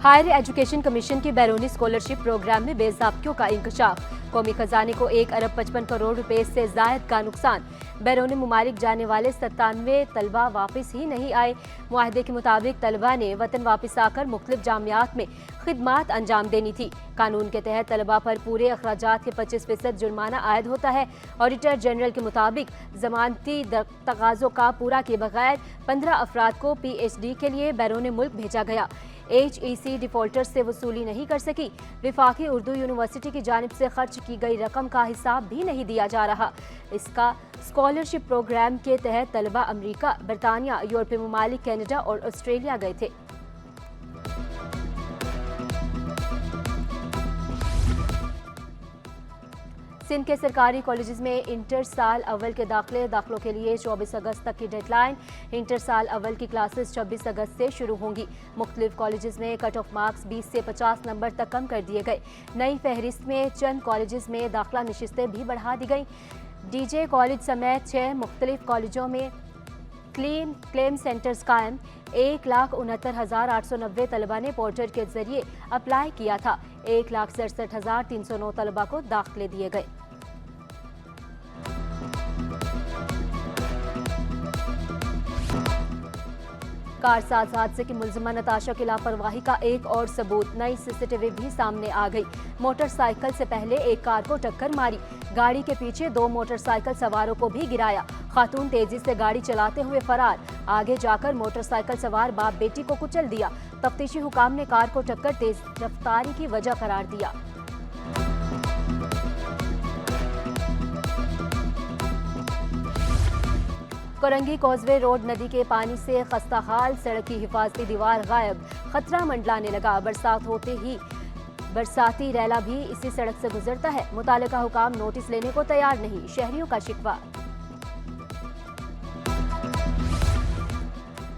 Higher education commission की बैरूनी scholarship programme में बेज़ाब्तियों का इंकशाफ। कौमी खजाने को 1 अरब 55 करोड़ रुपए से जायद का नुकसान। बैरूनी मुमालिक जाने वाले 97 तलबा वापस ही नहीं आए। मुआहदे के मुताबिक तलबा ने वतन वापस आकर मुख्तलिफ जामियात में खिदमात अंजाम देनी थी। कानून के तहत तलबा पर पूरे अखराजात के 25% जुर्माना आयद होता है। ऑडिटर जनरल के मुताबिक जमानती तकाज़ों का पूरा किए बगैर 15 अफराद को PhD के लिए बैरून मुल्क भेजा गया। HEC डिफॉल्टर से वसूली नहीं कर सकी। विफाकी उर्दू यूनिवर्सिटी की जानिब से खर्च की गई रकम का हिसाब भी नहीं दिया जा रहा। इसका स्कॉलरशिप प्रोग्राम के तहत तलबा अमरीका, बरतानिया, यूरोपीय ममालिक, कनाडा और ऑस्ट्रेलिया गए थे। सिंध के सरकारी कॉलेजेस में इंटर साल अव्वल के दाखिलों के लिए 24 अगस्त तक की डेडलाइन। इंटर साल अव्वल की क्लासेस 26 अगस्त से शुरू होंगी। मुख्तलिफ कॉलेजेस में कट ऑफ मार्क्स 20 से 50 नंबर तक कम कर दिए गए। नई फहरिस्त में चंद कॉलेजेस में दाखिला नशिस्तें भी बढ़ा दी गई। DJ कॉलेज समेत 6 मुख्तलिफ कॉलेजों में क्लेम सेंटर्स कायम। 1,69,890 तलबा ने पोर्टल के जरिए अप्लाई किया था। 1,67,309 तलबा को दाखिले दिए गए। कारसाज हादसे की मुलजिमा नताशा की लापरवाही का एक और सबूत। नई CCTV भी सामने आ गई। मोटरसाइकिल से पहले एक कार को टक्कर मारी। गाड़ी के पीछे 2 मोटरसाइकिल सवारों को भी गिराया। खातून तेजी से गाड़ी चलाते हुए फरार। आगे जाकर मोटरसाइकिल सवार बाप बेटी को कुचल दिया। तफ्तीशी हुकाम ने कार को टक्कर तेज रफ्तारी की वजह करार दिया। कोरंगी कॉजवे रोड नदी के पानी से खस्ता हाल। सड़क की हिफाजती दीवार गायब। खतरा मंडलाने लगा। बरसात होते ही बरसाती रैला भी इसी सड़क से गुजरता है। मुतालिका हुकाम नोटिस लेने को तैयार नहीं। शहरियों का शिकवा।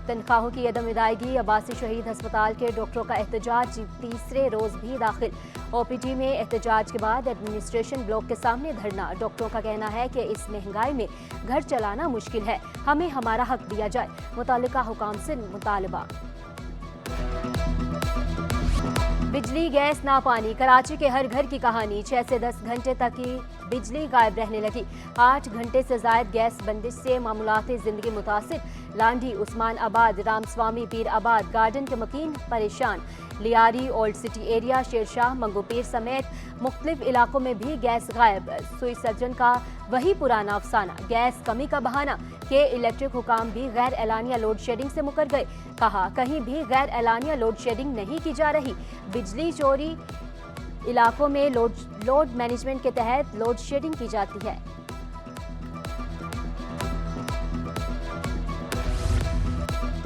तनख्वाहों की अदम अदायगी। अब्बासी शहीद अस्पताल के डॉक्टरों का एहतजाज तीसरे रोज भी दाखिल। OPD में एहतजाज के बाद एडमिनिस्ट्रेशन ब्लॉक के सामने धरना। डॉक्टरों का कहना है कि इस महंगाई में घर चलाना मुश्किल है। हमें हमारा हक दिया जाए। मुतालिका हुकाम से मुतालबा। बिजली, गैस, ना पानी। कराची के हर घर की कहानी। 6 से 10 घंटे तक ही बिजली गायब रहने लगी। 8 घंटे से जायद गैस बंदिश से मामूलाती जिंदगी मुतासिर। लांडी, उस्मान आबाद, रामस्वामी, पीर आबाद, गार्डन के मकीन परेशान। Lyari, old city area, Shershah, Manghopir समेत मुख्तलिफ इलाकों में भी गैस गायब। सुई सर्जन का वही पुराना अफसाना। गैस कमी का बहाना के इलेक्ट्रिक हुकाम भी गैर एलानिया लोड शेडिंग से मुकर गए। कहा कहीं भी गैर एलानिया लोड शेडिंग नहीं की जा रही। बिजली चोरी इलाकों में लोड मैनेजमेंट के तहत लोड शेडिंग की जाती है।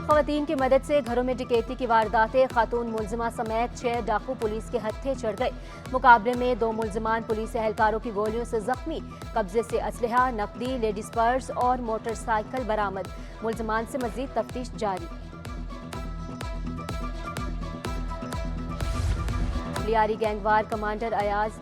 खवातीन की मदद से घरों में डकैती की वारदातें। खातून मुलजिमा समेत 6 डाकू पुलिस के हत्थे चढ़ गए। मुकाबले में 2 मुलजिमान पुलिस एहलकारों की गोलियों से जख्मी। कब्जे से असलहा, नकदी, लेडीज पर्स और मोटरसाइकिल बरामद। मुलजिमान से मजीद तफ्तीश जारी। लियारी गैंगवार कमांडर अयाज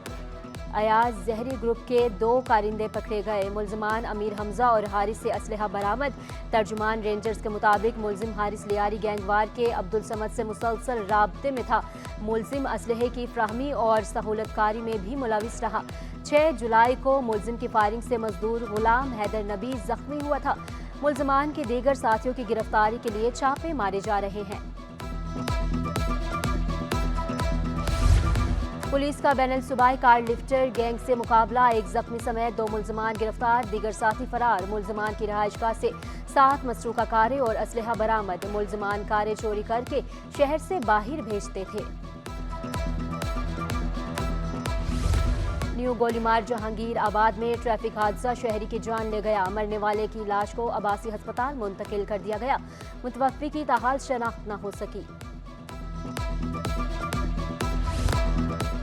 जहरी ग्रुप के 2 कारिंदे पकड़े गए। मुलजिमान अमीर हमजा और हारिस से असलहा बरामद। तर्जुमान रेंजर्स के मुताबिक मुलजिम हारिस लियारी गैंगवार के अब्दुल समद से मुसलसल राब्ते में था। मुलजिम असलहे की फ्राहमी और सहूलतकारी में भी मुलविस रहा। 6 जुलाई को मुलजिम की फायरिंग से मजदूर गुलाम हैदर नबी जख्मी हुआ था। मुलजिमान के दीगर साथियों की गिरफ्तारी के लिए छापे मारे जा रहे हैं। पुलिस का बैनल सूबाई कार लिफ्टर गैंग से मुकाबला। 1 जख्मी समेत 2 मुलजिमान गिरफ्तार। दीगर साथी फरार। मुलजिमान की रहायशगाह से 7 मसरूका कारें और असलहा बरामद। मुलजिमान कारें चोरी करके शहर से बाहर भेजते थे। न्यू गोलीमार जहांगीर आबाद में ट्रैफिक हादसा। शहरी की जान ले गया। मरने वाले की लाश को अब्बासी अस्पताल मुंतकिल कर दिया गया। मुतवफ़्फ़ी की ताहाल शनाख्त न हो सकी।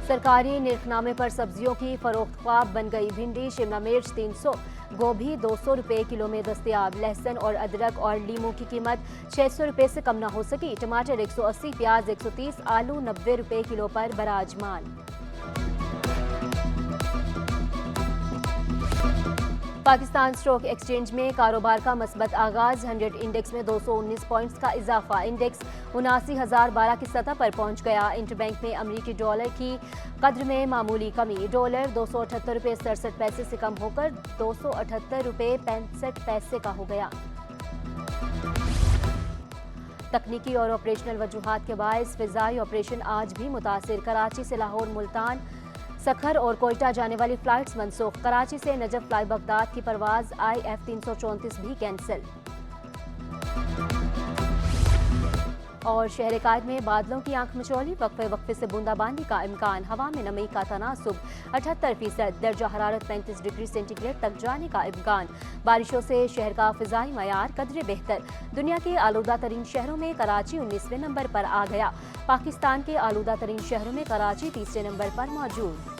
सरकारी निर्खनामे पर सब्जियों की फरोख्त ख्वाब बन गई। भिंडी, शिमला मिर्च 300, गोभी 200 रुपए किलो में दस्तयाब। लहसुन और अदरक और लीमू की कीमत 600 रुपए से कम न हो सकी। टमाटर 180, प्याज 130, आलू 90 रुपए किलो पर बराजमान। पाकिस्तान स्टॉक एक्सचेंज में कारोबार का मस्बत आगाज। 100 इंडेक्स में 219 पॉइंट्स का इजाफा। इंडेक्स 79,012 की सतह पर पहुंच गया। इंटरबैंक में अमरीकी डॉलर की कद्र में मामूली कमी। डॉलर 278 रुपये 67 पैसे से कम होकर 278 रुपये 65 पैसे का हो गया। तकनीकी और ऑपरेशनल वजूहात के बायस फिजाई ऑपरेशन आज भी मुतासिर। कराची से लाहौर, मुल्तान, सखर और कोयटा जाने वाली फ्लाइट्स मनसूख। कराची से नजफ फ्लाई बगदाद की परवाज IF 334 भी कैंसिल। और शहर कायद में बादलों की आंख मिचौली। वक्फे वक्फे से बूंदाबांदी का इम्कान। हवा में नमी का तनासुब 78%। दर्जा हरारत 35 डिग्री सेंटीग्रेड तक जाने का इम्कान। बारिशों से शहर का फिजाई मयार कदरे बेहतर। दुनिया के आलूदा तरीन शहरों में कराची 19वें नंबर पर आ गया। पाकिस्तान के आलूदा तरीन शहरों में कराची तीसरे नंबर पर मौजूद।